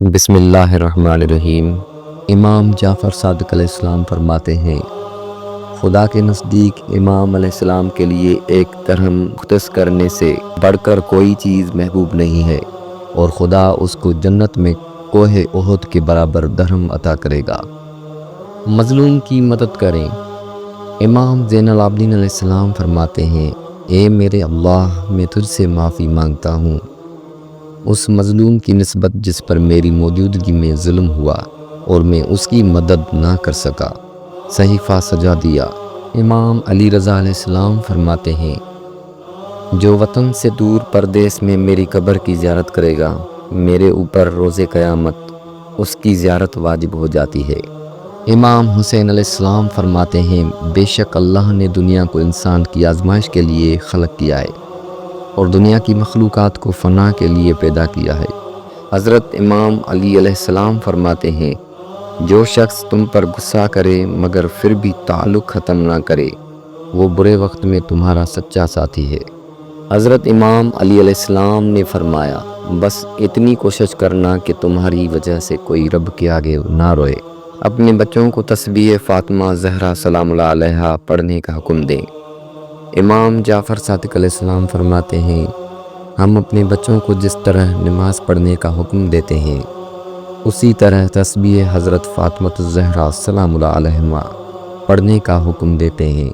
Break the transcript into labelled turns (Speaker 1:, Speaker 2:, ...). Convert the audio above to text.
Speaker 1: بسم اللہ الرحمن الرحیم۔ امام جعفر صادق علیہ السلام فرماتے ہیں، خدا کے نزدیک امام علیہ السلام کے لیے ایک درہم مختص کرنے سے بڑھ کر کوئی چیز محبوب نہیں ہے، اور خدا اس کو جنت میں کوہ احد کے برابر درہم عطا کرے گا۔ مظلوم کی مدد کریں۔ امام زین العابدین علیہ السلام فرماتے ہیں، اے میرے اللہ، میں تجھ سے معافی مانگتا ہوں اس مظلوم کی نسبت جس پر میری موجودگی میں ظلم ہوا اور میں اس کی مدد نہ کر سکا۔ صحیفہ سجا دیا۔ امام علی رضا علیہ السلام فرماتے ہیں، جو وطن سے دور پردیس میں میری قبر کی زیارت کرے گا، میرے اوپر روز قیامت اس کی زیارت واجب ہو جاتی ہے۔ امام حسین علیہ السلام فرماتے ہیں، بے شک اللہ نے دنیا کو انسان کی آزمائش کے لیے خلق کیا ہے اور دنیا کی مخلوقات کو فنا کے لیے پیدا کیا ہے۔ حضرت امام علی علیہ السلام فرماتے ہیں، جو شخص تم پر غصہ کرے مگر پھر بھی تعلق ختم نہ کرے، وہ برے وقت میں تمہارا سچا ساتھی ہے۔ حضرت امام علی علیہ السلام نے فرمایا، بس اتنی کوشش کرنا کہ تمہاری وجہ سے کوئی رب کے آگے نہ روئے۔ اپنے بچوں کو تسبیح فاطمہ زہرا سلام اللہ علیہا پڑھنے کا حکم دیں۔ امام جعفر صادق علیہ السلام فرماتے ہیں، ہم اپنے بچوں کو جس طرح نماز پڑھنے کا حکم دیتے ہیں، اسی طرح تسبیح حضرت فاطمہ الزہرا سلام اللہ علیہا پڑھنے کا حکم دیتے ہیں۔